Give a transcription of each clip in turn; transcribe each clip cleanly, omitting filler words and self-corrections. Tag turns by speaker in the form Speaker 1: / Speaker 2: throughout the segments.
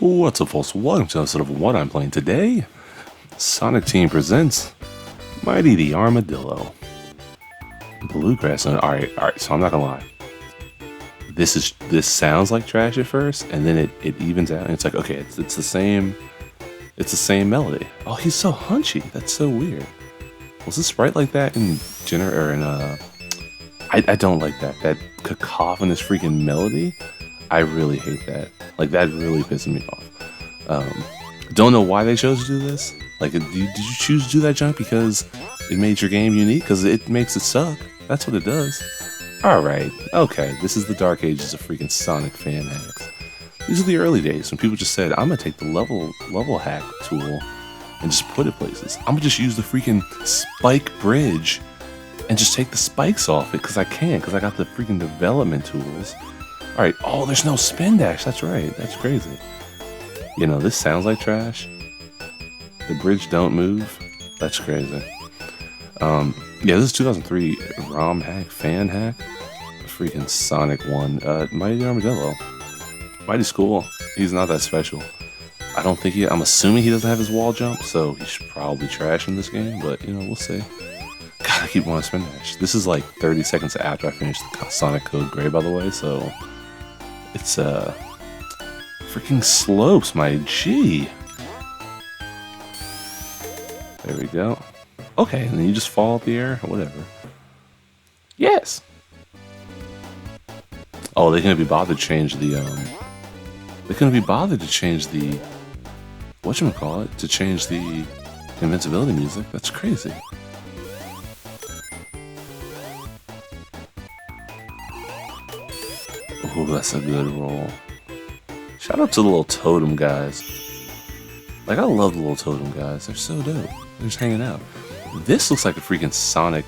Speaker 1: What's up, folks? Welcome to episode of What I'm Playing Today. Sonic Team presents Mighty the Armadillo. Bluegrass. Alright, so I'm not gonna lie. This sounds like trash at first, and then it evens out, and it's like, okay, it's the same melody. Oh, he's so hunchy. That's so weird. Was this sprite like that in I don't like that cacophonous freaking melody. I really hate that. Like, that really pisses me off. Don't know why they chose to do this. Like, did you choose to do that, junk, because it made your game unique? Because it makes it suck. That's what it does. Alright, okay, this is the dark ages of freaking Sonic fan hacks. These are the early days when people just said, I'm gonna take the level hack tool and just put it places. I'm gonna just use the freaking spike bridge and just take the spikes off it, because I got the freaking development tools. Alright, oh, there's no spin dash, that's right, that's crazy. You know, this sounds like trash. The bridge don't move, that's crazy. Yeah, this is 2003 ROM hack, fan hack. Freaking Sonic 1. Mighty the Armadillo. Mighty's cool. He's not that special. I'm assuming he doesn't have his wall jump, so he should probably trash in this game, but, you know, we'll see. God, I keep wanting to spin dash. This is like 30 seconds after I finished Sonic Code Gray, by the way, so it's, freaking slopes, my G. There we go. Okay, and then you just fall up the air, or whatever. Yes! Oh, they couldn't be bothered to change the, whatchamacallit, to change the invincibility music. That's crazy. Oh, that's a good roll. Shout out to the little totem guys. Like, I love the little totem guys. They're so dope. They're just hanging out. This looks like a freaking Sonic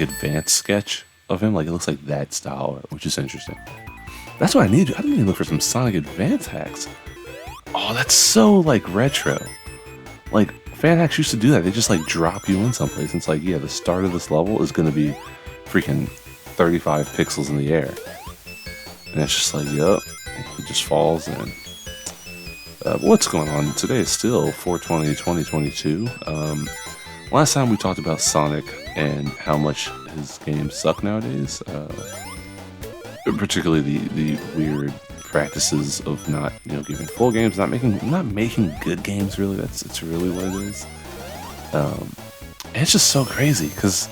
Speaker 1: Advance sketch of him. Like, it looks like that style, which is interesting. That's what I need. I didn't even look for some Sonic Advance hacks. Oh, that's so, like, retro. Like, fan hacks used to do that. They just, like, drop you in someplace. And it's like, yeah, the start of this level is going to be freaking 35 pixels in the air. And it's just like, yup. It just falls in. What's going on? Today is still 4/20/2022. Last time we talked about Sonic and how much his games suck nowadays. Particularly the weird practices of not, giving full games, not making good games. Really, it's really what it is. And it's just so crazy because,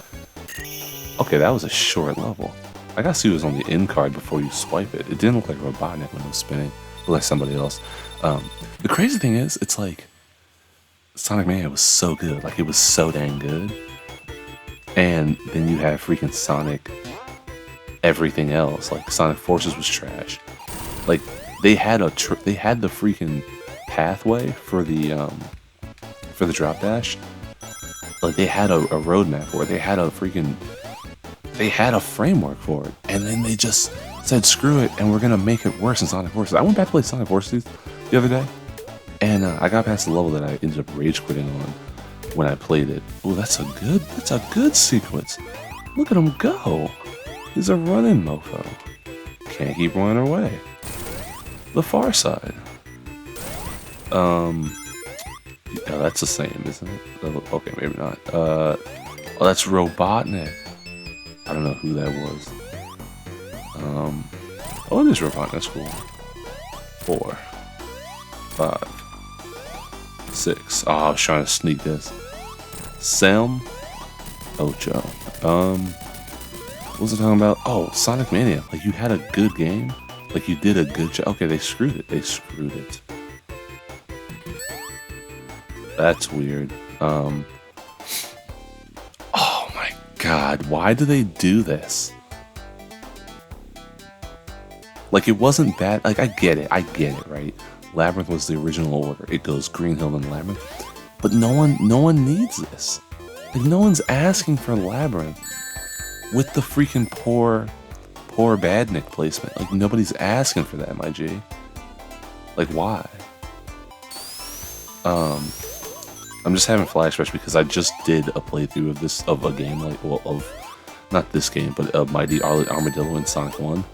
Speaker 1: okay, that was a short level. I gotta see what was on the end card before you swipe it. It didn't look like Robotnik when it was spinning. It looked like somebody else. The crazy thing is, it's like Sonic Mania was so good. Like, it was so dang good. And then you have freaking Sonic everything else. Like, Sonic Forces was trash. Like, they had the freaking pathway for the drop dash. Like, they had a roadmap for it. They had a framework for it. And then they just said, screw it, and we're gonna make it worse in Sonic Forces. I went back to play Sonic Forces the other day, and I got past the level that I ended up rage quitting on when I played it. Oh, that's a good sequence. Look at him go. He's a running mofo. Can't keep running away. The Far Side. Yeah, that's the same, isn't it? Okay, maybe not. Oh, that's Robotnik. I don't know who that was. Oh, it is Robotnik. That's cool. 4, 5, 6. Oh, I was trying to sneak this. Sam Ocho. What was I talking about? Oh, Sonic Mania. Like, you had a good game. Like, you did a good job. Okay, they screwed it. That's weird. Oh my god, why do they do this? Like, it wasn't bad. Like, I get it, right? Labyrinth was the original order. It goes Green Hill and Labyrinth. But no one needs this. Like, no one's asking for Labyrinth with the freaking poor Badnik placement. Like, nobody's asking for that, my G. Like, why? I'm just having flashbacks because I just did a playthrough of a game, like, well, of not this game, but of Mighty Armadillo in Sonic 1,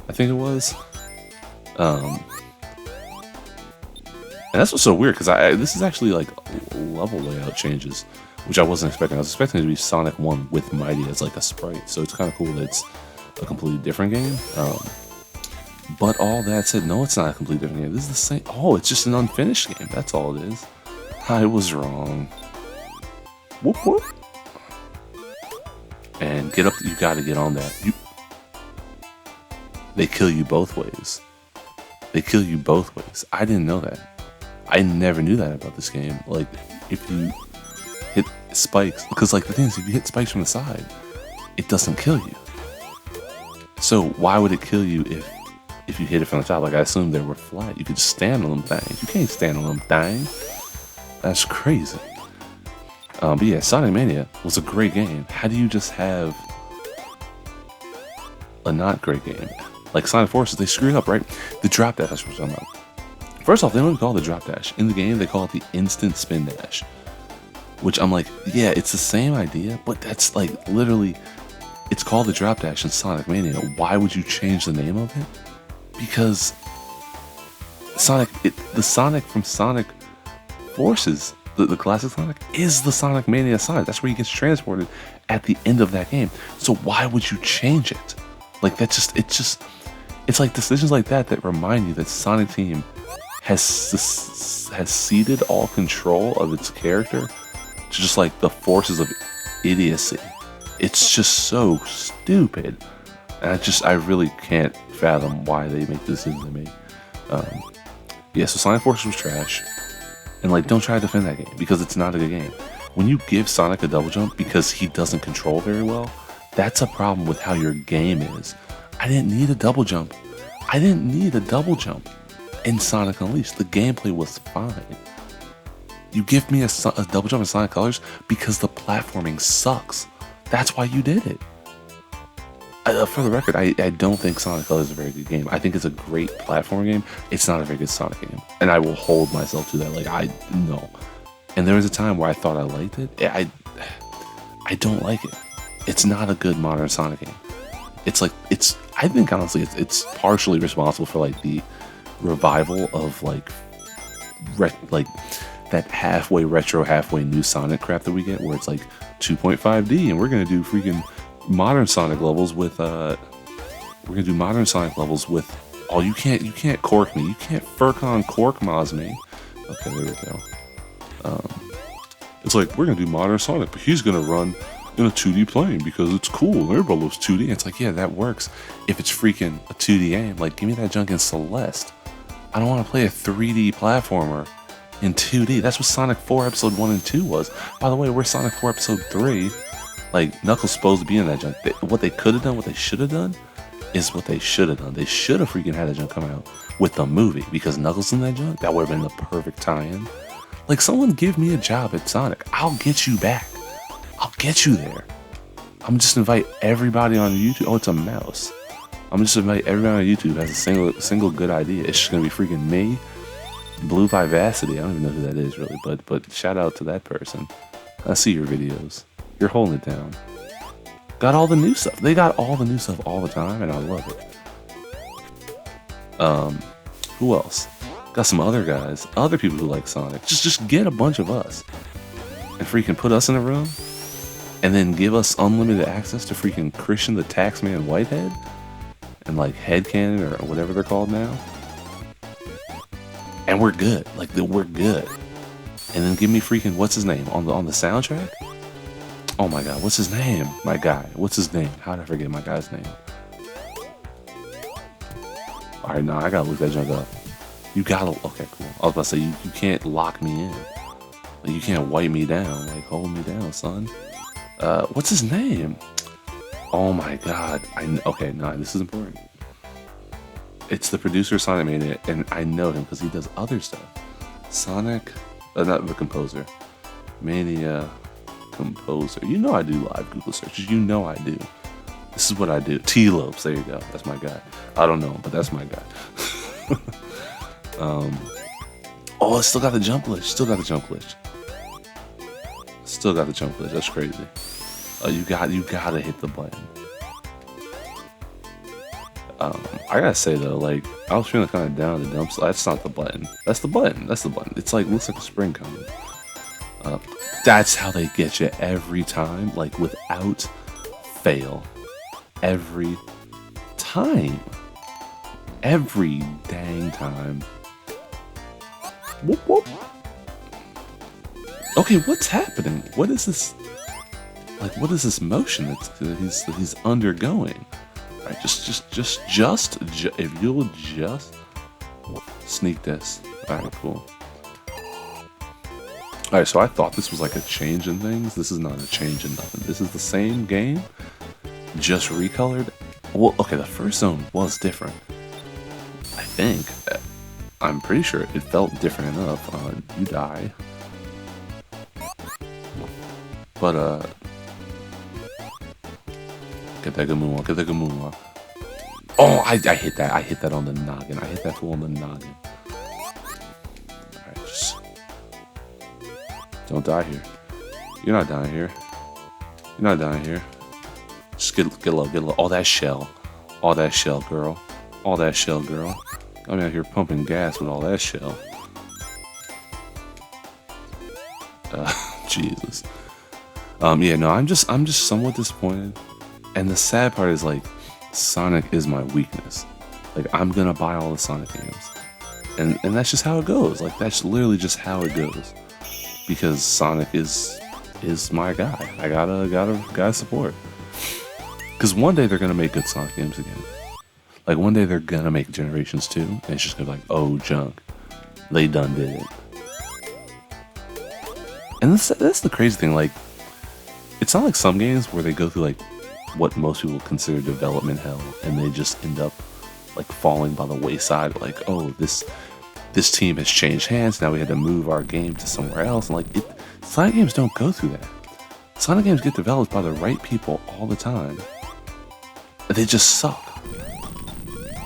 Speaker 1: I think it was. And that's what's so weird, because this is actually like level layout changes, which I wasn't expecting. I was expecting it to be Sonic 1 with Mighty as like a sprite, so it's kind of cool that it's a completely different game. But all that said, no, it's not a completely different game. This is the same. Oh, it's just an unfinished game. That's all it is. I was wrong. Whoop whoop. And get up. You got to get on that. They kill you both ways. They kill you both ways. I didn't know that. I never knew that about this game. Like, if you hit spikes, because like the thing is, if you hit spikes from the side, it doesn't kill you. So why would it kill you if you hit it from the top? Like, I assumed they were flat. You could stand on them things. You can't stand on them things. That's crazy. But yeah, Sonic Mania was a great game. How do you just have a not great game? Like Sonic Forces, they screwed up, right? The drop dash, that's what I'm talking about. First off, they don't even call it the drop dash. In the game, they call it the instant spin dash. Which I'm like, yeah, it's the same idea, but that's like literally, it's called the drop dash in Sonic Mania. Why would you change the name of it? Because the Sonic from Sonic Forces, the classic Sonic, is the Sonic Mania Sonic. That's where he gets transported at the end of that game. So why would you change it? Like, it's like decisions like that remind you that Sonic Team has ceded all control of its character to just like the forces of idiocy. It's just so stupid. And I really can't fathom why they make the decisions they make. Yeah, so Sonic Forces was trash. And like, don't try to defend that game, because it's not a good game. When you give Sonic a double jump because he doesn't control very well, that's a problem with how your game is. I didn't need a double jump. I didn't need a double jump in Sonic Unleashed. The gameplay was fine. You give me a double jump in Sonic Colors because the platforming sucks. That's why you did it. For the record, I don't think Sonic Colors is a very good game. I think it's a great platform game. It's not a very good Sonic game. And I will hold myself to that. Like, no. And there was a time where I thought I liked it. I don't like it. It's not a good modern Sonic game. I think honestly, it's partially responsible for like the revival of like that halfway retro, halfway new Sonic crap that we get, where it's like 2.5D, and we're gonna do freaking modern Sonic levels with oh, you can't cork me, you can't Furcon cork Moz me. Okay, there we go. It's like, we're gonna do modern Sonic, but he's gonna run in a 2D plane because it's cool. Everybody loves 2D. And it's like, yeah, that works if it's freaking a 2D game. Like, give me that junk in Celeste. I don't want to play a 3D platformer in 2D. That's what Sonic 4 Episode 1 and 2 was. By the way, we're Sonic 4 Episode 3. Like, Knuckles supposed to be in that junk. What they could have done, what they should have done, is what they should have done. They should have freaking had that junk come out with the movie, because Knuckles in that junk, that would have been the perfect tie-in. Like, someone give me a job at Sonic. I'll get you back. I'll get you there. I'm just invite everybody on YouTube. Oh, it's a mouse. I'm just invite everybody on YouTube who has a single good idea. It's just gonna be freaking me, Blue Vivacity. I don't even know who that is really, but shout out to that person. I see your videos. You're holding it down. Got all the new stuff. They got all the new stuff all the time, and I love it. Who else? Got some other guys, other people who like Sonic. Just get a bunch of us and freaking put us in a room. And then give us unlimited access to freaking Christian the Taxman Whitehead and like Headcanon or whatever they're called now. And we're good. Like, we're good. And then give me freaking, what's his name on the soundtrack? Oh my god, what's his name? My guy. What's his name? How did I forget my guy's name? Alright, no, I gotta look that junk up. You gotta, okay, cool. I was about to say, you can't lock me in. Like, you can't wipe me down. Like, hold me down, son. What's his name? Oh my god. Okay, no, this is important. It's the producer of Sonic Mania, and I know him because he does other stuff. Sonic, not the composer. Mania composer. You know I do live Google searches. You know I do. This is what I do. T-Lopes, there you go. That's my guy. I don't know him, but that's my guy. Oh, it's still got the jump glitch. Still got the jump glitch. Still got the jump glitch. That's crazy. You gotta hit the button. I gotta say though, like I was feeling kind of down in the dumps. That's not the button. That's the button. That's the button. It's like looks like a spring coming. That's how they get you every time, like without fail, every time, every dang time. Whoop whoop. Okay, what's happening? What is this? Like, what is this motion that he's undergoing? All right, if you'll just sneak this. All right, cool. All right, so I thought this was like a change in things. This is not a change in nothing. This is the same game, just recolored. Well, okay, the first zone was different. I think. I'm pretty sure it felt different enough. You die. But, get that good moonwalk, get that good moonwalk. Oh, I hit that. I hit that on the noggin. I hit that fool on the noggin. Alright, just... Don't die here. You're not dying here. You're not dying here. Just get low, get low. All that shell. All that shell, girl. All that shell, girl. I'm out here pumping gas with all that shell. Jesus. Yeah, no, I'm just somewhat disappointed. And the sad part is, like, Sonic is my weakness. Like, I'm gonna buy all the Sonic games. And that's just how it goes. Like, that's literally just how it goes. Because Sonic is my guy. I gotta support. Because one day they're gonna make good Sonic games again. Like, one day they're gonna make Generations 2, and it's just gonna be like, oh, junk. They done did it. And that's the crazy thing, like, it's not like some games where they go through, like, what most people consider development hell, and they just end up, like, falling by the wayside, like, oh, this team has changed hands, now we had to move our game to somewhere else, and, like, Sonic games don't go through that. Sonic games get developed by the right people all the time. They just suck.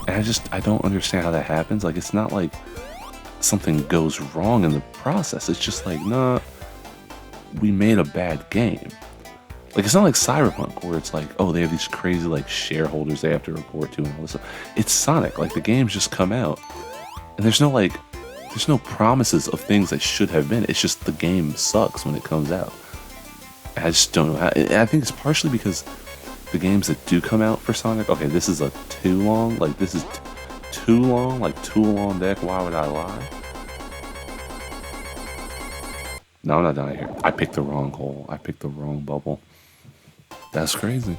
Speaker 1: And I don't understand how that happens. Like, it's not like something goes wrong in the process. It's just like, nah, we made a bad game. Like, it's not like Cyberpunk, where it's like, oh, they have these crazy, like, shareholders they have to report to and all this stuff. It's Sonic. Like, the games just come out. And there's no promises of things that should have been. It's just the game sucks when it comes out. I just don't know how. I think it's partially because the games that do come out for Sonic, okay, this is too long. Like, this is too long. Like, Tool on deck. Why would I lie? No, I'm not dying here. I picked the wrong hole. I picked the wrong bubble. That's crazy.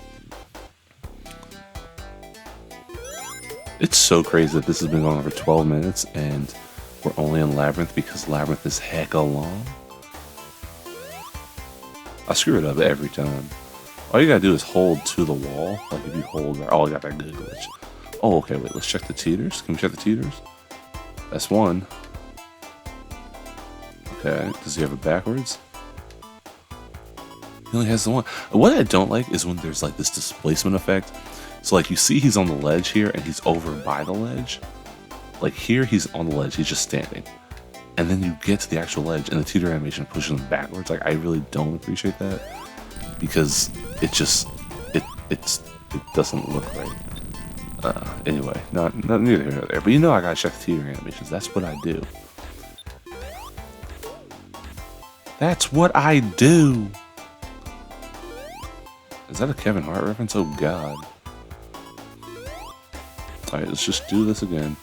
Speaker 1: It's so crazy that this has been going on for 12 minutes and we're only in Labyrinth because Labyrinth is hecka long. I screw it up every time. All you gotta do is hold to the wall. Like, if you hold there. Oh, I got that good glitch. Oh, okay, wait, let's check the teeters. Can we check the teeters? That's one. Okay, does he have it backwards? He only has the one. What I don't like is when there's, like, this displacement effect. So, like, you see he's on the ledge here and he's over by the ledge. Like, here he's on the ledge, he's just standing. And then you get to the actual ledge and the teeter animation pushes him backwards. Like, I really don't appreciate that. Because it just, it doesn't look right. Anyway, not neither here nor there. But you know I gotta check the teeter animations. That's what I do. That's what I do! Is that a Kevin Hart reference? Oh god. Alright, let's just do this again.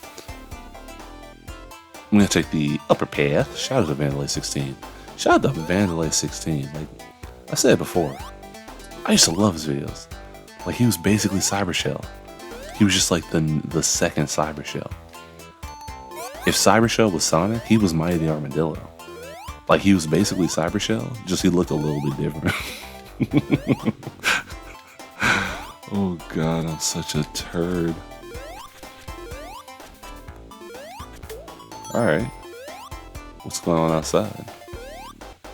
Speaker 1: I'm gonna take the upper path. Shout out to Vandalay 16. Shout out to Vandalay 16. Like, I said it before. I used to love his videos. Like, he was basically Cyber Shell. He was just like the second Cyber Shell. If Cyber Shell was Sonic, he was Mighty the Armadillo. Like, he was basically Cyber Shell, just he looked a little bit different. Oh god, I'm such a turd. Alright. What's going on outside?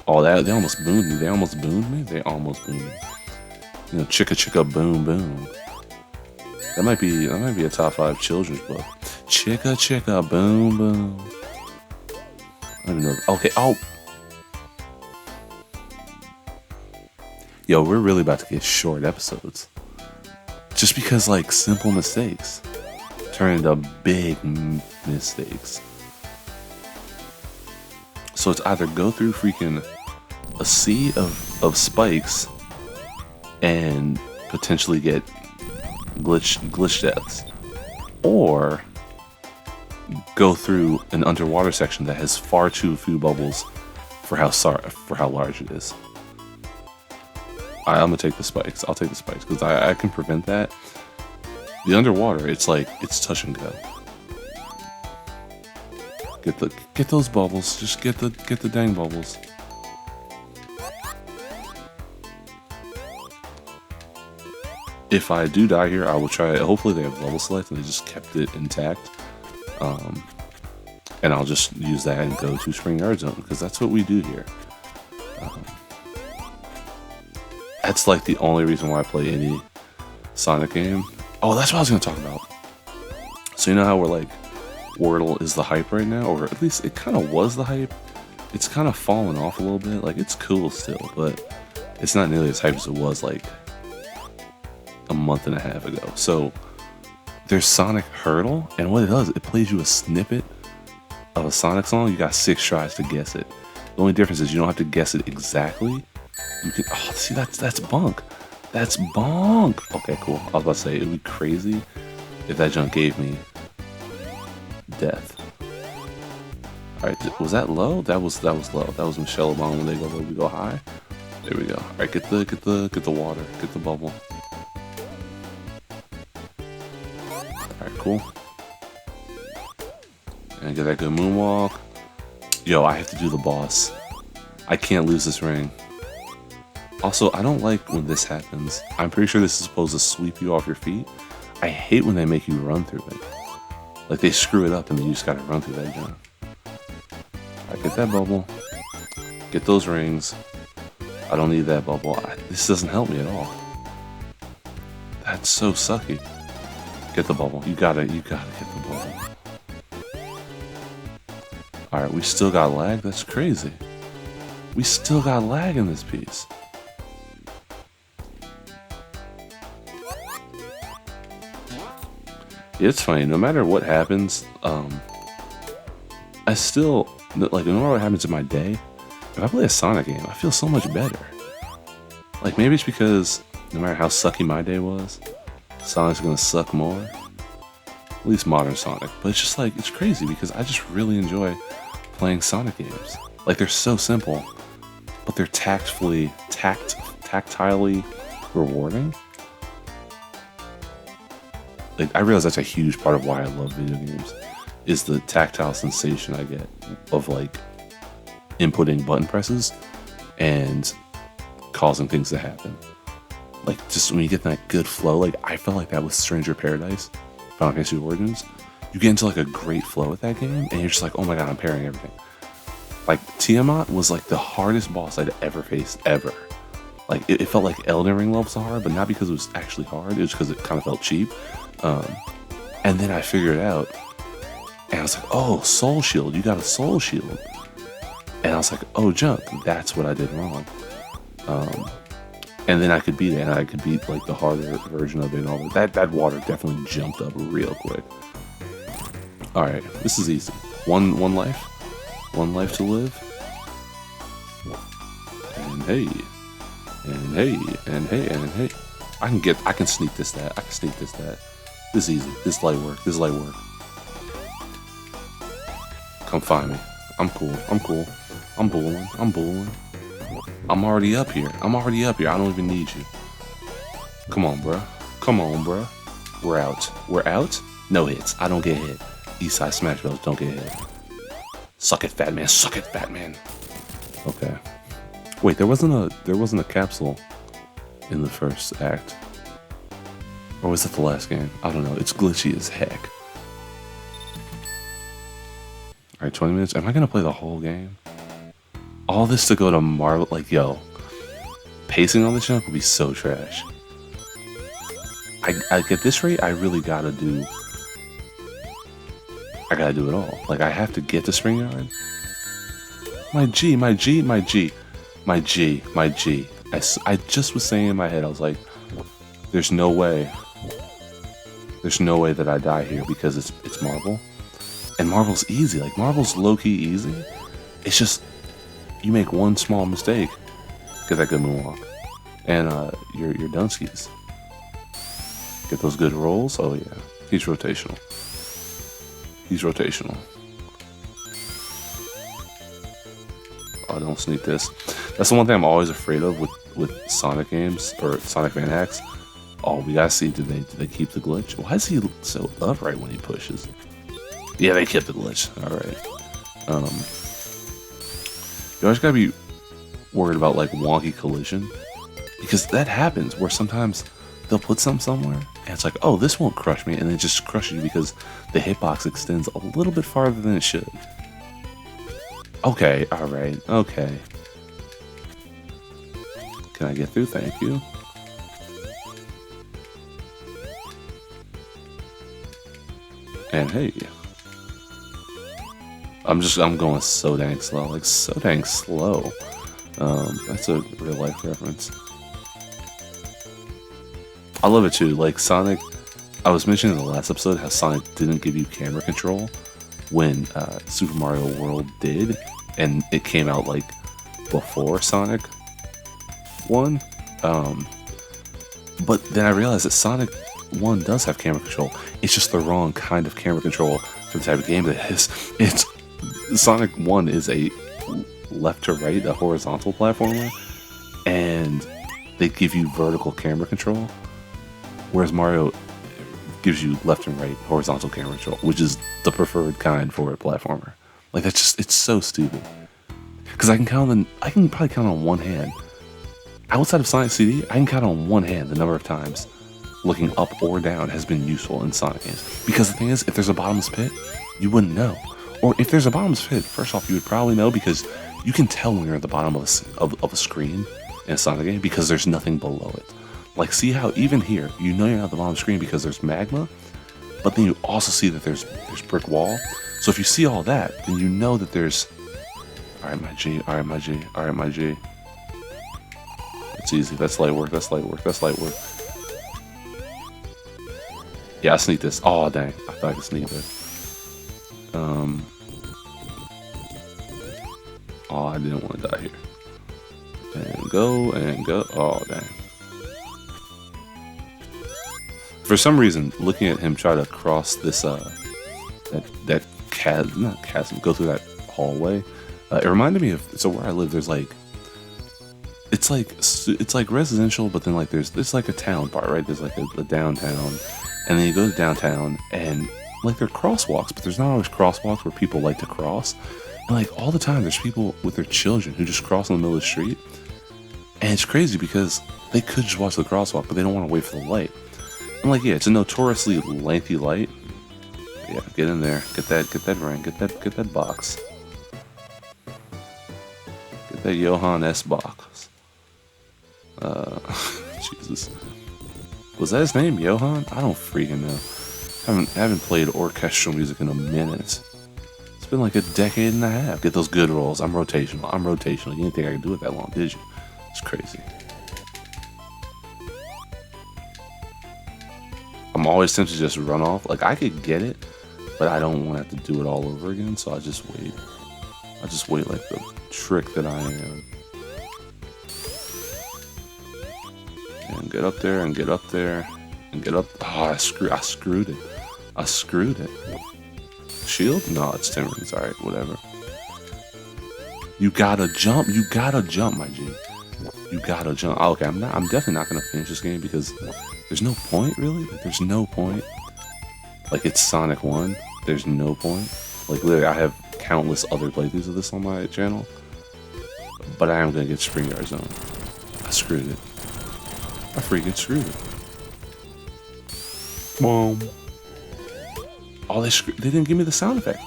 Speaker 1: Oh, they almost boomed me. They almost boomed me? They almost boomed me. You know, chicka chicka boom boom. That might be a top 5 children's book. Chicka chicka boom boom. I don't even know. Okay, oh. Yo, we're really about to get short episodes. Just because, like, simple mistakes. turn into big mistakes. So it's either go through freaking a sea of spikes and potentially get glitch deaths, or go through an underwater section that has far too few bubbles for how large it is. I'm gonna take the spikes. I'll take the spikes because I can prevent that. The underwater, it's like it's touch and go. Get those bubbles. Just get the dang bubbles. If I do die here, I will try it. Hopefully they have level select and they just kept it intact. And I'll just use that and go to Spring Yard Zone because that's what we do here. That's like the only reason why I play any Sonic game. Oh, that's what I was going to talk about. So you know how we're like, Wordle is the hype right now, or at least it kind of was the hype. It's kind of fallen off a little bit. Like, it's cool still, but it's not nearly as hype as it was like a month and a half ago. So there's Sonic Hurdle, and what it does, it plays you a snippet of a Sonic song. You got 6 tries to guess it. The only difference is you don't have to guess it exactly. You can, oh, see, that's bunk. That's bunk. Okay, cool. I was about to say, it'd be crazy if that junk gave me death. Alright, was that low? That was low. That was Michelle Obama. When they go low, we go high. There we go. Alright, get the water. Get the bubble. Alright, cool. And get that good moonwalk. Yo, I have to do the boss. I can't lose this ring. Also, I don't like when this happens. I'm pretty sure this is supposed to sweep you off your feet. I hate when they make you run through it. Like, they screw it up and then you just gotta run through that jump. Alright, get that bubble. Get those rings. I don't need that bubble. This doesn't help me at all. That's so sucky. Get the bubble. You gotta get the bubble. Alright, we still got lag? That's crazy. We still got lag in this piece. Yeah, it's funny, no matter what happens, I still, like, no matter what happens in my day, if I play a Sonic game, I feel so much better. Like, maybe it's because no matter how sucky my day was, Sonic's gonna suck more. At least modern Sonic. But it's just like, it's crazy because I just really enjoy playing Sonic games. Like, they're so simple, but they're tactilely rewarding. Like, I realize that's a huge part of why I love video games, is the tactile sensation I get of, like, inputting button presses and causing things to happen. Like, just when you get that good flow, like, I felt like that with Stranger Paradise, Final Fantasy Origins. You get into, like, a great flow with that game, and you're just like, oh my god, I'm parrying everything. Like, Tiamat was, like, the hardest boss I'd ever faced, ever. Like, it felt like Elden Ring levels hard, but not because it was actually hard, it was because it kind of felt cheap. And then I figured it out, and I was like, oh, Soul Shield, you got a Soul Shield. And I was like, oh, junk, that's what I did wrong. And then I could beat it, and I could beat, like, the harder version of it and all that. That water definitely jumped up real quick. Alright, this is easy. One life. One life to live. And hey. And hey. And hey. And hey. I can sneak this that. I can sneak this that. This is easy. This is light work. This is light work. Come find me. I'm cool. I'm cool. I'm bulling. I'm bulling. I'm already up here. I'm already up here. I don't even need you. Come on, bruh. Come on, bruh. We're out. We're out? No hits. I don't get hit. Eastside Smash Bros. Don't get hit. Suck it, fat man. Suck it, fat man. Okay. Wait, there wasn't a capsule in the first act. Or was that the last game? I don't know. It's glitchy as heck. Alright, 20 minutes. Am I gonna play the whole game? All this to go to Marvel? Like, yo. Pacing on this junk would be so trash. I at this rate, I really gotta do... I gotta do it all. Like, I have to get to Spring Yard. My G. I just was saying in my head, I was like, there's no way There's no way that I die here because it's marble. And marble's easy. Like, marble's low-key easy. It's just, you make one small mistake, get that good moonwalk, and you're done skis. Get those good rolls. Oh yeah, he's rotational. He's rotational. Oh, don't sneak this. That's the one thing I'm always afraid of with Sonic games or Sonic fan hacks. Oh, we gotta see, do they keep the glitch? Why is he so upright when he pushes? Yeah, they kept the glitch. All right. You always gotta be worried about like wonky collision, because that happens where sometimes they'll put somewhere and it's like, oh, this won't crush me, and it just crushes you because the hitbox extends a little bit farther than it should. Okay, all right, okay. Can I get through? Thank you. And hey, I'm going so dang slow, like so dang slow. That's a real life reference. I love it too. Like Sonic, I was mentioning in the last episode how Sonic didn't give you camera control when Super Mario World did, and it came out like before Sonic 1. But then I realized that Sonic 1 does have camera control. It's just the wrong kind of camera control for the type of game that it is. It's Sonic 1 is a left to right, a horizontal platformer, and they give you vertical camera control, whereas Mario gives you left and right horizontal camera control, which is the preferred kind for a platformer. Like, that's just, it's so stupid. Because I can probably count on one hand. Outside of Sonic CD, I can count on one hand the number of times looking up or down has been useful in Sonic games. Because the thing is, if there's a bottomless pit, you wouldn't know. Or if there's a bottomless pit, first off, you would probably know because you can tell when you're at the bottom of a screen in a Sonic game because there's nothing below it. Like, see how even here, you know you're not at the bottom of the screen because there's magma, but then you also see that there's brick wall. So if you see all that, then you know that there's... Alright, my G, alright, my G, alright, my G. It's easy, that's light work, that's light work, that's light work. Yeah, I sneaked this. Oh, dang, I thought I could sneak it. Oh, I didn't want to die here. And go, and go. Oh, dang. For some reason, looking at him try to cross this, that chasm, not chasm, go through that hallway, it reminded me of, so where I live, there's like, it's like residential, but then like there's like a town part, right? There's like a downtown, and then you go to downtown, and like there are crosswalks, but there's not always crosswalks where people like to cross. And like all the time, there's people with their children who just cross in the middle of the street, and it's crazy because they could just watch the crosswalk, but they don't want to wait for the light. I'm like, yeah, it's a notoriously lengthy light. Yeah, get in there, get that ring, get that box, get that Johann S box. Jesus, was that his name, Johann? I don't freaking know. I haven't played orchestral music in a minute. It's been like a decade and a half. Get those good rolls. I'm rotational. You didn't think I could do it that long, did you? It's crazy. I'm always tempted to just run off. Like, I could get it, but I don't want to have to do it all over again, so I just wait. I just wait like the trick that I am. And get up there, and get up there, and get up. Oh, I screwed it. Shield? No, it's 10 rings. Alright, whatever. You gotta jump, my G. You gotta jump. Oh, okay, I'm definitely not gonna finish this game because there's no point, really. Like, there's no point. Like, it's Sonic 1. There's no point. Like, literally, I have countless other playthroughs of this on my channel. But I am gonna get Spring Yard Zone. I screwed it. I freaking screwed it. Boom. Oh, they didn't give me the sound effect.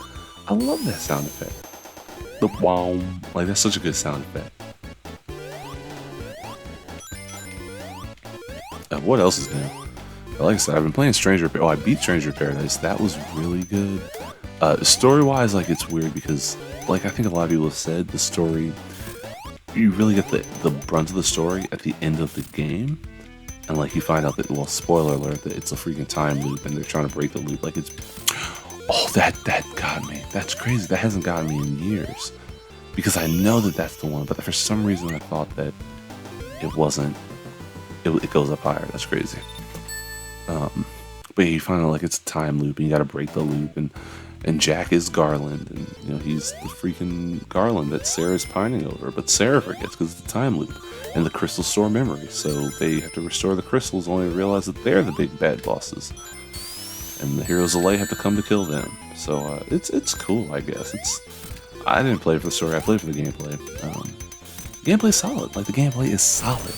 Speaker 1: I love that sound effect. The boom. Like, that's such a good sound effect. What else is new? Like I said, I've been playing Oh, I beat Stranger Paradise. That was really good. Story-wise, like, it's weird because, like, I think a lot of people have said, the story, you really get the brunt of the story at the end of the game. and like you find out that, well, spoiler alert, that it's a freaking time loop and they're trying to break the loop. Like it's, oh, that got me. That's crazy. That hasn't gotten me in years, because I know that that's the one, but for some reason I thought that it wasn't. It goes up higher. That's crazy. But yeah, you find out like it's a time loop and you gotta break the loop, and Jack is Garland, and you know he's the freaking Garland that Sarah's pining over, but Sarah forgets because it's a time loop, and the crystals store memories, so they have to restore the crystals only to realize that they're the big bad bosses, and the heroes of light have to come to kill them. So it's cool, I guess. I didn't play it for the story. I played for the gameplay. Gameplay's solid. Like the gameplay is solid.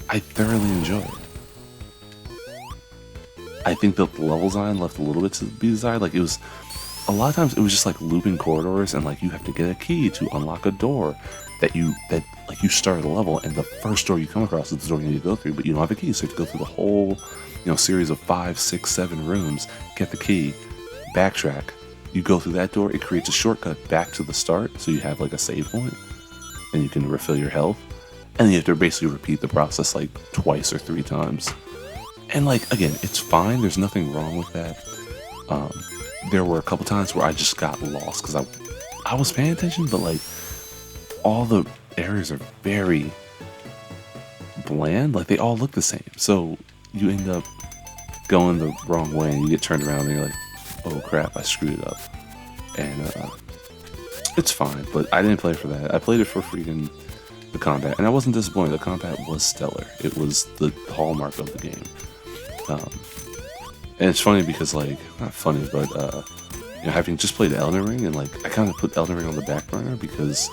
Speaker 1: I thoroughly enjoy it. I think the level design left a little bit to be desired. Like it was, a lot of times it was just like looping corridors, and like you have to get a key to unlock a door that like you start the level, and the first door you come across is the door you need to go through, but you don't have a key, so you have to go through the whole, series of 5, 6, 7 rooms, get the key, backtrack. You go through that door, it creates a shortcut back to the start, so you have like a save point, and you can refill your health, and then you have to basically repeat the process like twice or 3 times. And like, again, it's fine. There's nothing wrong with that. There were a couple times where I just got lost because I was paying attention, but like all the areas are very bland. Like they all look the same. So you end up going the wrong way and you get turned around and you're like, oh crap, I screwed it up. And it's fine, but I didn't play for that. I played it for freaking the combat, and I wasn't disappointed. The combat was stellar. It was the hallmark of the game. And it's funny because, like, not funny, but having just played Elden Ring, and like I kind of put Elden Ring on the back burner because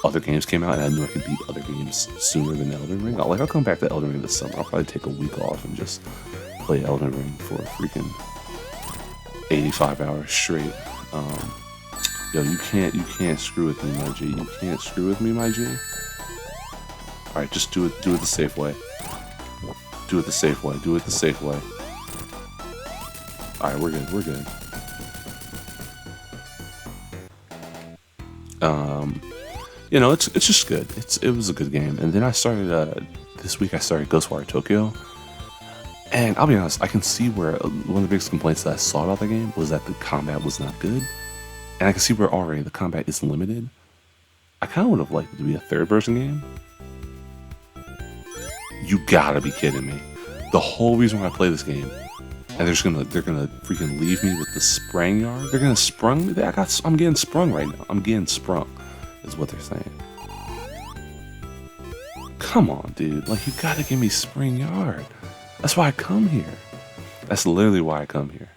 Speaker 1: other games came out and I knew I could beat other games sooner than Elden Ring. I'll come back to Elden Ring this summer. I'll probably take a week off and just play Elden Ring for a freaking 85 hours straight. Yo, you can't screw with me, my G. You can't screw with me, my G. All right, just do it the safe way. Do it the safe way. Do it the safe way. All right, we're good. We're good. It's just good. It was a good game. And then I started this week. I started Ghostwire Tokyo, and I'll be honest. I can see where one of the biggest complaints that I saw about the game was that the combat was not good, and I can see where already the combat is limited. I kind of would have liked it to be a third-person game. You gotta be kidding me! The whole reason why I play this game, and they're gonna freaking leave me with the sprang yard. They're gonna sprung me. I'm getting sprung right now. I'm getting sprung, is what they're saying. Come on, dude. Like, you gotta give me spring yard. That's why I come here. That's literally why I come here.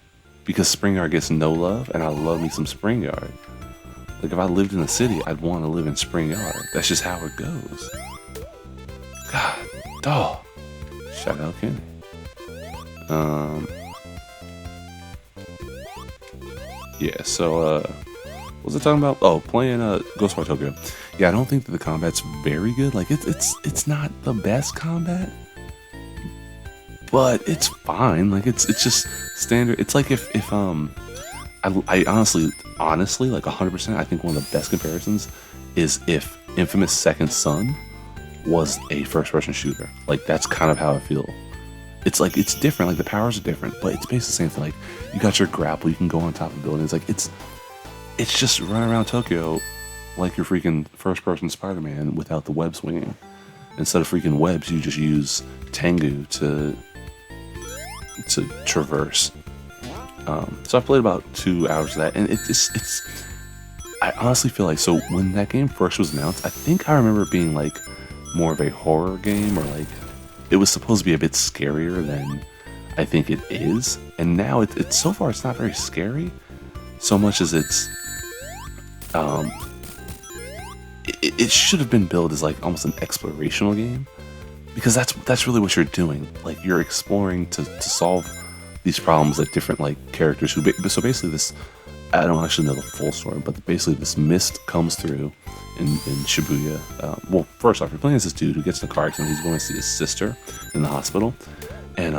Speaker 1: Because spring yard gets no love, and I love me some spring yard. Like, if I lived in the city, I'd want to live in spring yard. That's just how it goes. God, dog. Shout out Kenny. Yeah, so, what was I talking about? Oh, playing Ghostwire Tokyo. Yeah, I don't think that the combat's very good. Like, it's not the best combat, but it's fine. Like, it's just standard. It's like if I honestly, like 100%, I think one of the best comparisons is if Infamous Second Son was a first-person shooter. Like, that's kind of how I feel. It's like, it's different, like the powers are different, but it's basically the same thing. Like, you got your grapple, you can go on top of buildings. Like, it's just run around Tokyo like your freaking first-person Spider-Man without the web swinging. Instead of freaking webs, you just use Tengu to traverse. So I played about 2 hours of that, and I honestly feel like, so when that game first was announced, I think I remember it being like more of a horror game, or like it was supposed to be a bit scarier than I think it is. And now it's so far it's not very scary, so much as it should have been billed as like almost an explorational game, because that's really what you're doing. Like, you're exploring to solve these problems that different like characters who so basically this, I don't actually know the full story, but basically this mist comes through in Shibuya. Well, first off, you're playing as this dude who gets in a car accident. He's going to see his sister in the hospital, and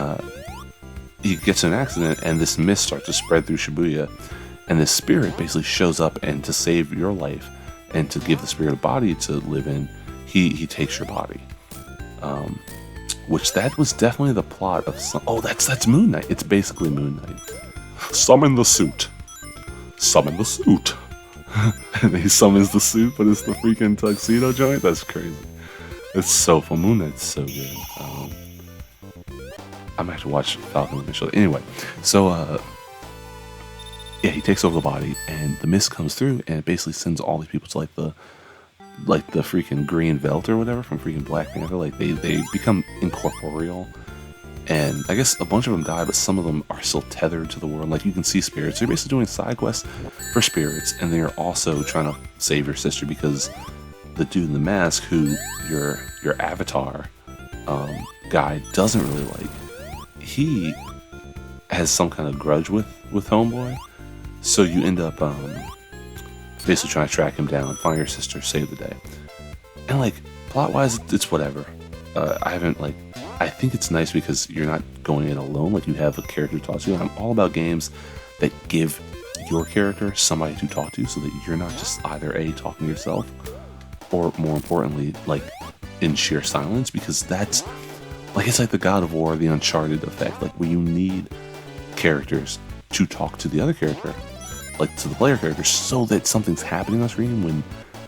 Speaker 1: he gets in an accident, and this mist starts to spread through Shibuya, and this spirit basically shows up, and to save your life and to give the spirit a body to live in, he takes your body. which that was definitely the plot of some. Oh, that's Moon Knight. It's basically Moon Knight. Summon the suit. Summon the suit. And he summons the suit, but it's the freaking tuxedo joint. That's crazy. It's so fun. Moon Knight's so good. I'm gonna have to watch Falcon and Winter. Anyway, so yeah, he takes over the body, and the mist comes through, and it basically sends all these people to like the freaking green belt or whatever from freaking Black Panther. Like they become incorporeal, and I guess a bunch of them die, but some of them are still tethered to the world. Like you can see spirits. So you're basically doing side quests for spirits, and they're also trying to save your sister because the dude in the mask, who your avatar guy doesn't really like, he has some kind of grudge with Homeboy. So you end up basically trying to track him down, find your sister, save the day. And like plot wise, it's whatever. I think it's nice because you're not going in alone. Like you have a character to talk to. And I'm all about games that give your character somebody to talk to, so that you're not just either talking to yourself, or more importantly, like in sheer silence, because that's like, it's like the God of War, the Uncharted effect, like where you need characters to talk to the other character, like to the player character, so that something's happening on screen when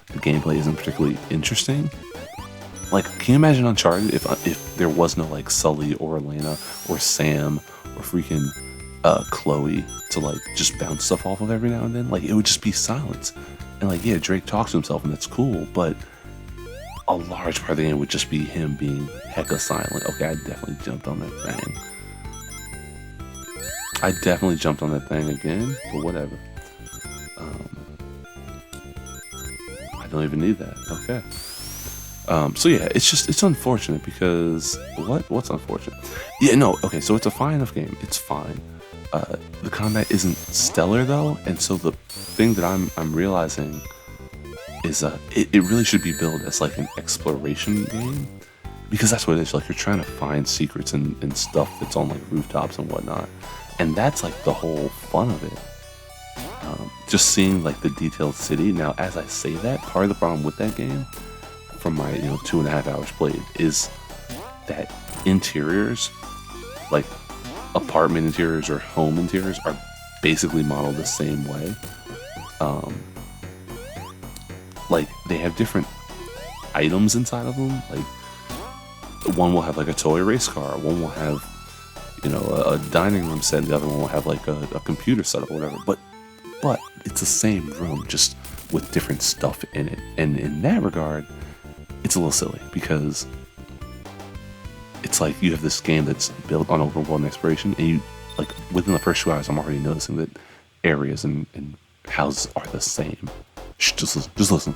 Speaker 1: the gameplay isn't particularly interesting. Like, can you imagine Uncharted if there was no like Sully or Elena or Sam or freaking Chloe to like just bounce stuff off of every now and then? Like, it would just be silence. And like, yeah, Drake talks to himself and that's cool, but a large part of the game would just be him being hecka silent. Okay, I definitely jumped on that thing. Again, but whatever. I don't even need that. Okay. So yeah, it's unfortunate because what's unfortunate? Yeah, no, okay, so it's a fine enough game. It's fine. The combat isn't stellar though, and so the thing that I'm realizing is it really should be billed as like an exploration game, because that's what it is. Like, you're trying to find secrets and stuff that's on like rooftops and whatnot, and that's like the whole fun of it. Just seeing like the detailed city. Now, as I say that, part of the problem with that game, from my 2.5 hours played, is that interiors, like apartment interiors or home interiors, are basically modeled the same way. Like, they have different items inside of them. Like, one will have like a toy race car, one will have a dining room set, the other one will have like a computer setup or whatever, but it's the same room, just with different stuff in it. And in that regard, it's a little silly, because it's like you have this game that's built on open world and exploration, and you, like, within the first 2 hours, I'm already noticing that areas and houses are the same. Shh, just listen.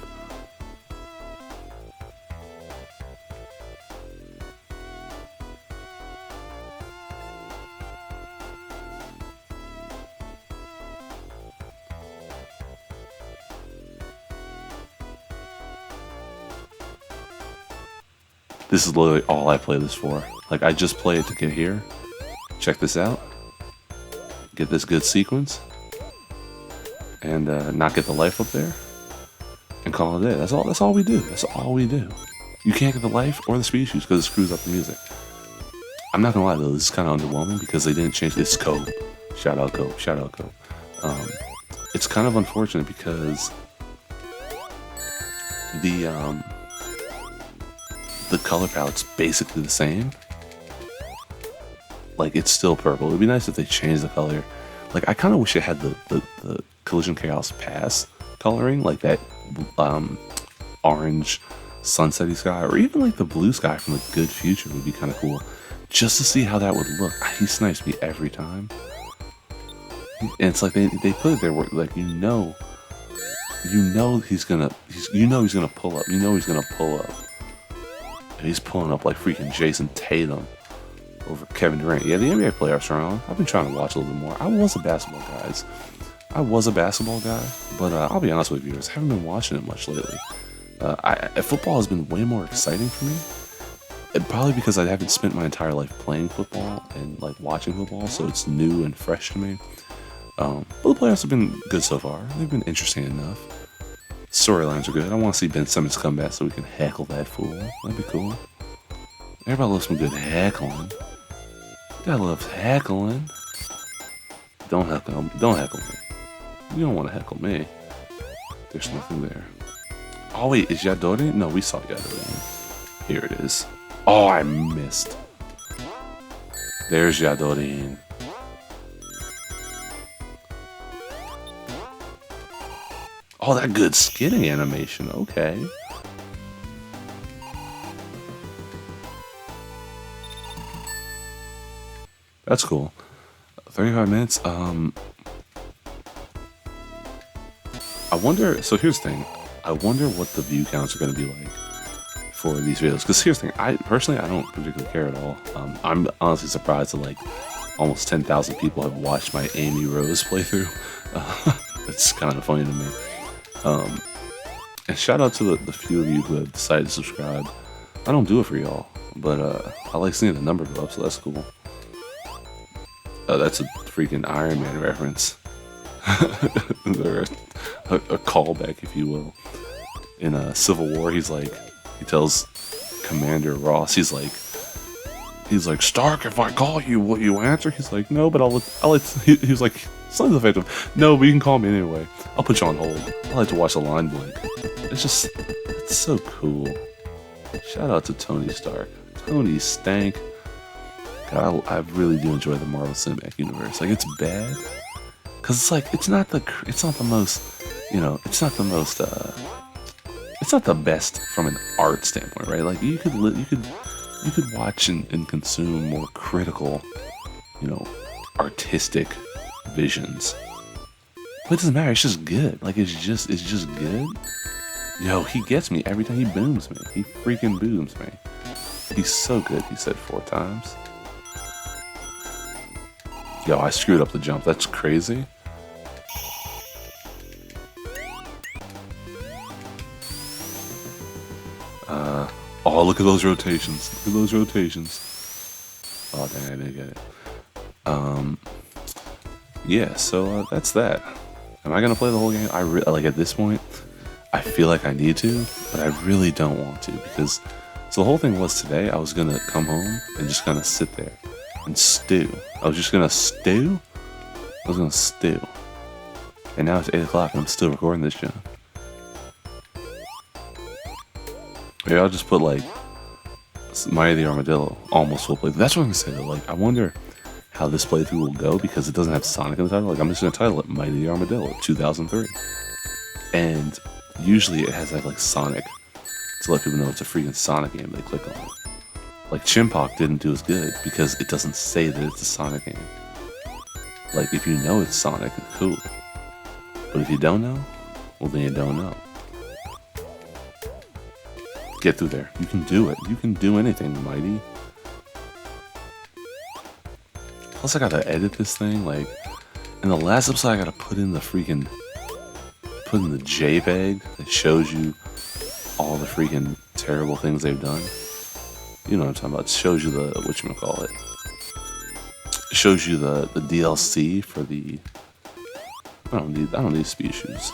Speaker 1: This is literally all I play this for. Like, I just play it to get here, check this out, get this good sequence, and not get the life up there, and call it a day. That's all we do. That's all we do. You can't get the life or the species because it screws up the music. I'm not gonna lie though, this is kind of underwhelming because they didn't change this code. Shout out code. It's kind of unfortunate because the color palette's basically the same. Like, it's still purple. It'd be nice if they changed the color. Like, I kind of wish it had the Collision Chaos Pass coloring, like that orange sunsetty sky, or even like the blue sky from the Good Future would be kind of cool, just to see how that would look. He snipes me every time, and it's like they put it there where, like, he's gonna pull up. He's gonna pull up. And he's pulling up like freaking Jason Tatum over Kevin Durant. Yeah, the NBA playoffs are on. I've been trying to watch a little bit more. I was a basketball guy, but I'll be honest with you, viewers, I haven't been watching it much lately. Football has been way more exciting for me. And probably because I haven't spent my entire life playing football and like watching football, so it's new and fresh to me. But the playoffs have been good so far. They've been interesting enough. Storylines are good. I want to see Ben Simmons come back so we can heckle that fool. That'd be cool. Everybody loves some good heckling. Gotta love heckling. Don't heckle me. Don't heckle me. You don't want to heckle me. There's nothing there. Oh wait, is Yadori? No, we saw Yadori. Here it is. Oh, I missed. There's Yadori. Oh, that good skidding animation. Okay. That's cool. 35 minutes. I wonder. So here's the thing. I wonder what the view counts are going to be like for these videos. Because here's the thing. I don't particularly care at all. I'm honestly surprised that like almost 10,000 people have watched my Amy Rose playthrough. It's kind of funny to me. And shout out to the few of you who have decided to subscribe. I don't do it for y'all, but I like seeing the number go up, so that's cool. That's a freaking Iron Man reference. Or a callback, if you will. In Civil War, he tells Commander Ross, he's like, Stark, if I call you, will you answer? He's like, no, but he was like, something effective. No, but you can call me anyway. I'll put you on hold. I like to watch the line blink. It's so cool. Shout out to Tony Stark. Tony Stank. God, I really do enjoy the Marvel Cinematic Universe. Like, it's bad, cause it's like it's not the most, it's not the best from an art standpoint, right? Like you could watch and consume more critical, artistic visions. But it doesn't matter. It's just good. Like it's just good. Yo, he gets me every time he booms me. He freaking booms me. He's so good. He said 4 times. Yo, I screwed up the jump. That's crazy. Oh, look at those rotations. Look at those rotations. Oh, dang, I didn't get it. Yeah, so that's that. Am I gonna play the whole game? Like at this point, I feel like I need to, but I really don't want to because. So the whole thing was today I was gonna come home and just kind of sit there and stew. I was just gonna stew. I was gonna stew. And now it's 8 o'clock and I'm still recording this show. Maybe I'll just put like Mighty the Armadillo almost full playthrough. That's what I'm gonna say though. Like I wonder how this playthrough will go because it doesn't have Sonic in the title. Like I'm just gonna title it Mighty the Armadillo 2003. And usually it has like Sonic to let people know it's a freaking Sonic game. They click on it. Like Chimpak didn't do as good because it doesn't say that it's a Sonic game. Like if you know it's Sonic, it's cool. But if you don't know, well then you don't know. Get through there. You can do it. You can do anything, Mighty. Plus I gotta edit this thing, like in the last episode I gotta put in the JPEG that shows you all the freaking terrible things they've done. You know what I'm talking about. It shows you the whatchamacallit. It shows you the DLC for the I don't need speed shoes.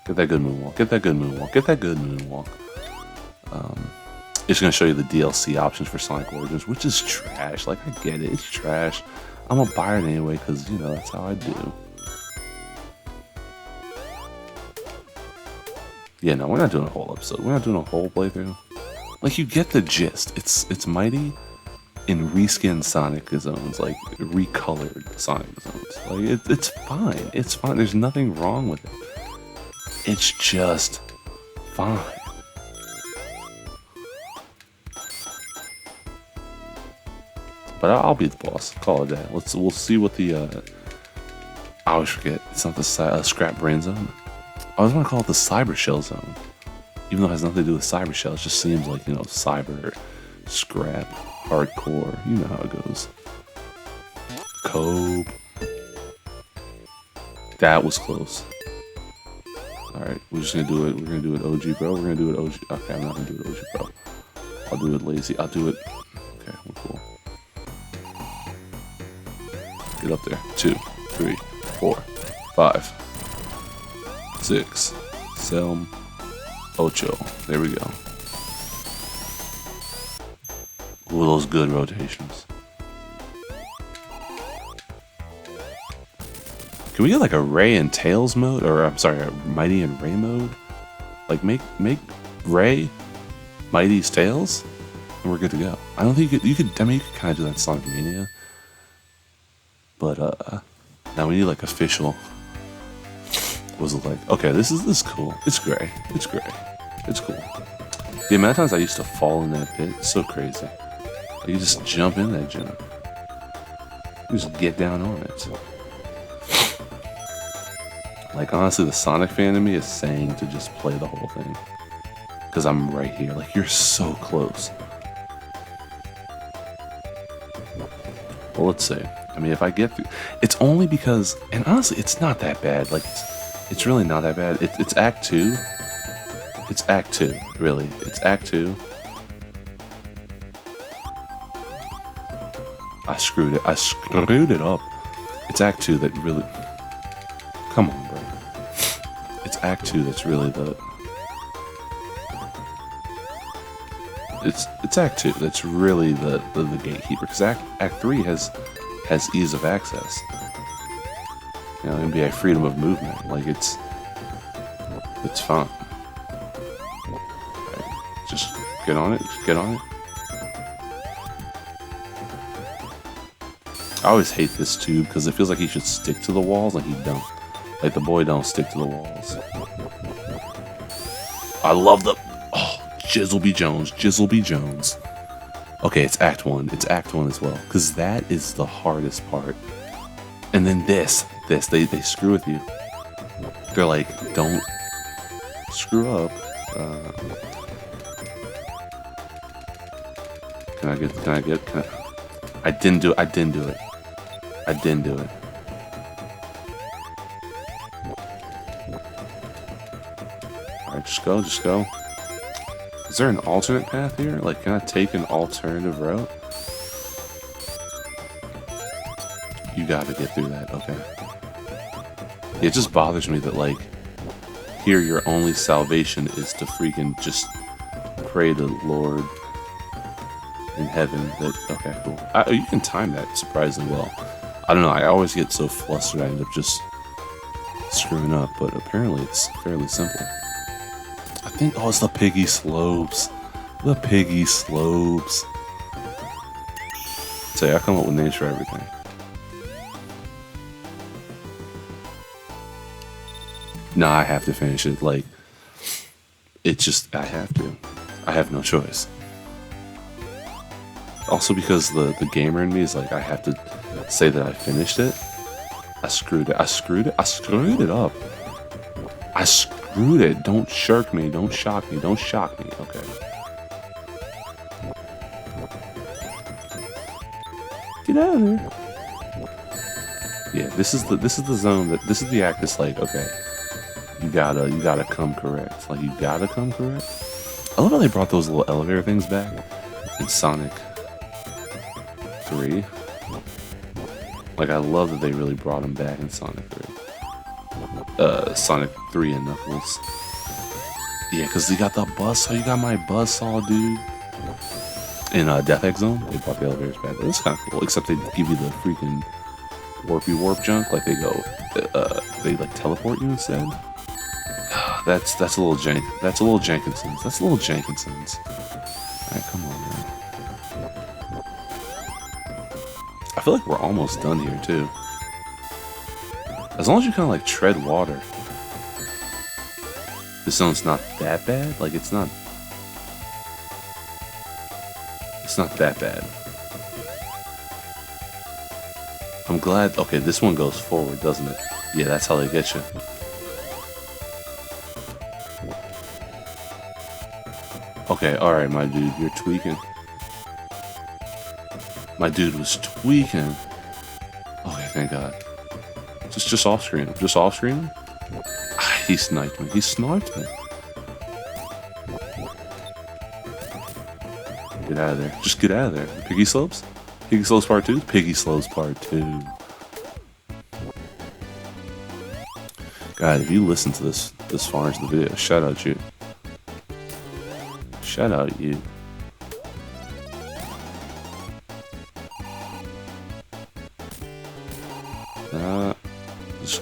Speaker 1: Get that good moonwalk. Get that good moonwalk. Get that good moonwalk. It's gonna show you the DLC options for Sonic Origins, which is trash. Like I get it, it's trash. I'm gonna buy it anyway because that's how I do. Yeah, no, we're not doing a whole episode. We're not doing a whole playthrough. Like you get the gist. It's Mighty in reskinned Sonic zones, like recolored Sonic zones. Like it's fine. It's fine. There's nothing wrong with it. It's just fine. But I'll be the boss. Call it that. We'll see what the I always forget. It's not the Scrap Brain Zone. I always want to call it the Cyber Shell Zone, even though it has nothing to do with Cyber Shell. It just seems like cyber, scrap, hardcore. You know how it goes. Cope. That was close. All right, we're just gonna do it. We're gonna do it OG, bro. We're gonna do it OG. Okay, I'm not gonna do it OG, bro. I'll do it lazy. I'll do it. Okay, we're cool. Get up there. 2, 3, 4, 5, 6, 7, 8. There we go. Ooh, those good rotations. Can we get like a Ray and Tails mode? Or I'm sorry, a Mighty and Ray mode? Like make Ray Mighty's Tails? And we're good to go. I don't think you could I mean you could kinda do that in Sonic Mania. But now we need like official. What was it like? Okay, this is cool. It's gray. It's gray. It's cool. The amount of times I used to fall in that pit, it's so crazy. Like, you just jump in that jump. You just get down on it. Like, honestly, the Sonic fan in me is saying to just play the whole thing. Because I'm right here. Like, you're so close. Well, let's see. I mean, if I get through... It's only because... And honestly, it's not that bad. Like, it's really not that bad. It's Act 2. It's Act 2, really. It's Act 2. I screwed it. I screwed it up. It's Act 2 that really... Come on, bro. It's Act 2 that's really the... It's Act 2 that's really the gatekeeper. Because Act 3 has ease of access. You know, NBA freedom of movement. Like, it's fun. Just get on it. Just get on it. I always hate this tube because it feels like he should stick to the walls and he don't. Like the boy don't stick to the walls. I love the... Oh, Jizzleby Jones. Jizzleby Jones. Okay, it's Act 1. It's Act 1 as well. Because that is the hardest part. And then they screw with you. They're like, don't screw up. Can I didn't do it. I didn't do it. Alright, just go. Is there an alternate path here? Like, can I take an alternative route? You gotta get through that, okay. It just bothers me that, like, here your only salvation is to freaking just pray to Lord in heaven that... Okay, cool. You can time that surprisingly well. I don't know, I always get so flustered I end up just screwing up, but apparently it's fairly simple. I think, oh, it's the piggy slopes. The piggy slopes. Say, I come up with names for everything. Nah, I have to finish it. Like, it's just, I have to. I have no choice. Also because the gamer in me is like, I have to say that I finished it. I screwed it up. I screwed it. Don't shirk me. Don't shock me. Don't shock me. Okay. Get out of there. Yeah, this is the zone that, this is the act that's like, okay, you gotta come correct. Like, you gotta come correct. I love how they brought those little elevator things back in Sonic 3. Like, I love that they really brought them back in Sonic 3. Sonic 3 and Knuckles. Yeah, because they got the buzzsaw. You got my buzzsaw, dude. In Death Egg Zone, they brought the elevators back. That's kind of cool, except they give you the freaking warpy warp junk. Like, they like teleport you instead. That's a little jank. That's a little Jenkinsons. That's a little Jenkinsons. Alright, come on, man. I feel like we're almost done here, too. As long as you kind of, like, tread water. This zone's not that bad. Like, it's not that bad. I'm glad... Okay, this one goes forward, doesn't it? Yeah, that's how they get you. Okay, alright, my dude, you're tweaking. My dude was tweaking. Okay, thank God. Just off screen. Just off screen? Ah, he sniped me. He sniped me. Get out of there. Just get out of there. Piggy Slopes? Piggy Slopes Part 2? Piggy Slopes Part 2. God, if you listen to this far into the video, shout out you. Shout out you.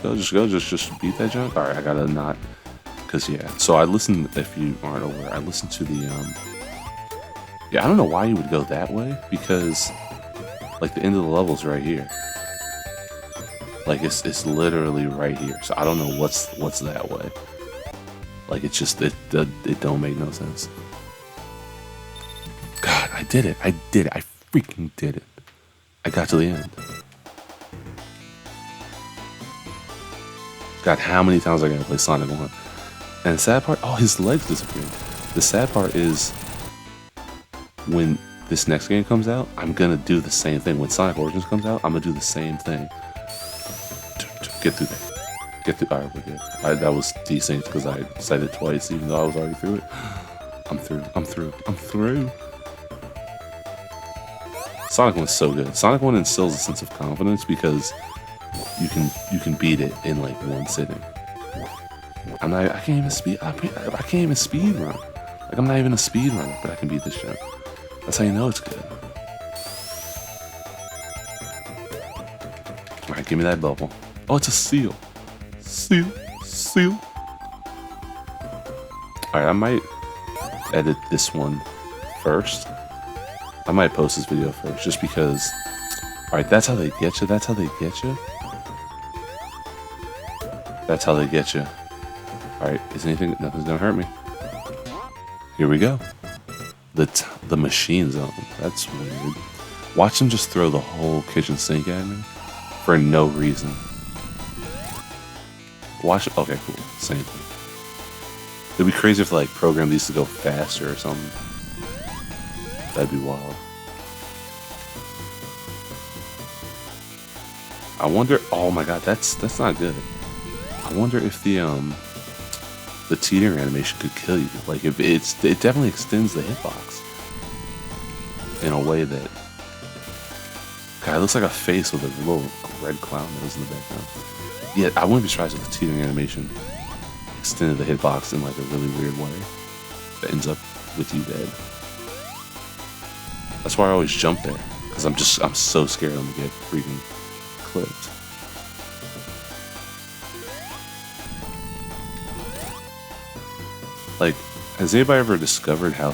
Speaker 1: just beat that junk. All right, I gotta not, cause yeah. So I listened. If you aren't aware, I listened to the Yeah, I don't know why you would go that way because, like, the end of the level's right here. Like it's literally right here. So I don't know what's that way. Like it's just it don't make no sense. God, I did it. I freaking did it. I got to the end. God, how many times I gotta play Sonic 1? And the sad part, oh, his legs disappeared. The sad part is when this next game comes out, I'm gonna do the same thing. When Sonic Origins comes out, I'm gonna do the same thing. Get through there. Get through. Alright, we're good. That was decent because I said it twice, even though I was already through it. I'm through. Sonic 1's so good. Sonic 1 instills a sense of confidence because you can beat it in like one sitting. I can't even speed run. Like I'm not even a speed runner, but I can beat this shit. That's how you know it's good. Alright, give me that bubble. Oh, it's a seal. Seal. Alright, I might edit this one first. I might post this video first just because. Alright, that's how they get you. Alright, nothing's gonna hurt me. Here we go. The machine zone. That's weird. Watch them just throw the whole kitchen sink at me for no reason. Watch. Okay, cool. Same thing. It'd be crazy if like program these to go faster or something. That'd be wild. I wonder. Oh my god, that's not good. I wonder if the teetering animation could kill you. Like if it definitely extends the hitbox in a way that. God, it looks like a face with a little red clown nose in the background. Yeah, I wouldn't be surprised if the teetering animation extended the hitbox in like a really weird way that ends up with you dead. That's why I always jump there, because I'm so scared I'm gonna get freaking clipped. Like, has anybody ever discovered how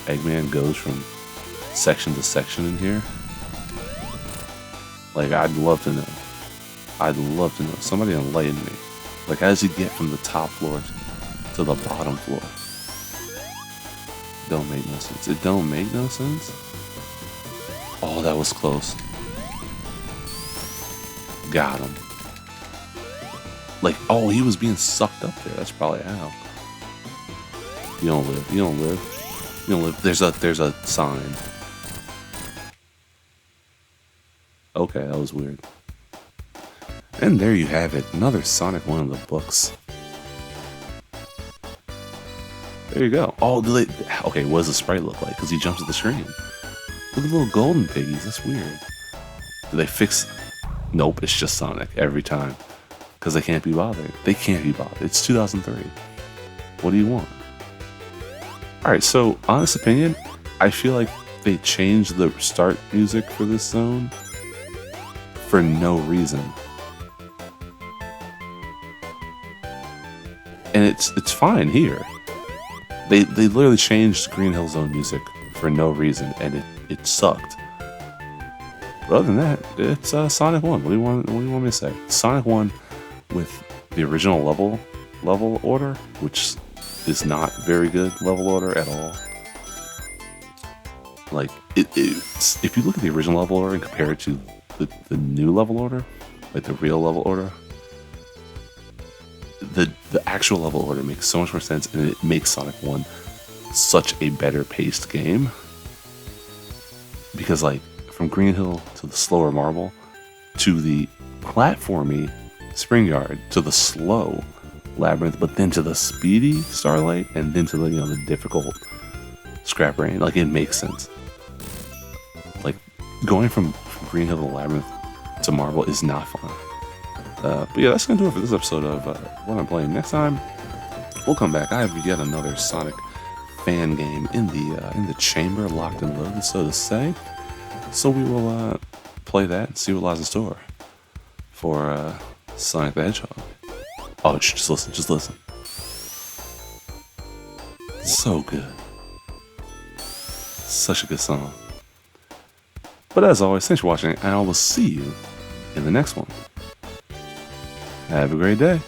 Speaker 1: Eggman goes from section to section in here? Like, I'd love to know. Somebody enlighten me. Like, how does he get from the top floor to the bottom floor? Don't make no sense. It don't make no sense? Oh, that was close. Got him. Like, oh, he was being sucked up there. That's probably how. You don't live. There's a sign. Okay, that was weird. And there you have it. Another Sonic 1 in the books. There you go. Oh, okay, what does the sprite look like? Because he jumps at the screen. Look at the little golden piggies. That's weird. Do they fix... Nope, it's just Sonic every time. Because they can't be bothered. It's 2003. What do you want? Alright, so, honest opinion, I feel like they changed the start music for this zone for no reason. And it's fine here. They literally changed Green Hill Zone music for no reason, and it sucked. But other than that, it's Sonic 1. What do you want me to say? Sonic 1 with the original level order, which is not very good level order at all. Like if you look at the original level order and compare it to the new level order, like the real level order, the actual level order makes so much more sense, and it makes Sonic 1 such a better paced game. Because like from Green Hill to the slower Marble to the platformy Spring Yard to the slow Labyrinth, but then to the speedy Starlight, and then to the the difficult Scrap Rain, like it makes sense. Like going from Green Hill to Labyrinth to Marble is not fun. But yeah, that's gonna do it for this episode of what I'm playing. Next time, we'll come back. I have yet another Sonic fan game in the chamber, locked and loaded, so to say. So we will play that and see what lies in store for Sonic the Hedgehog. Oh, just listen, just listen. So good. Such a good song. But as always, thanks for watching, and I will see you in the next one. Have a great day.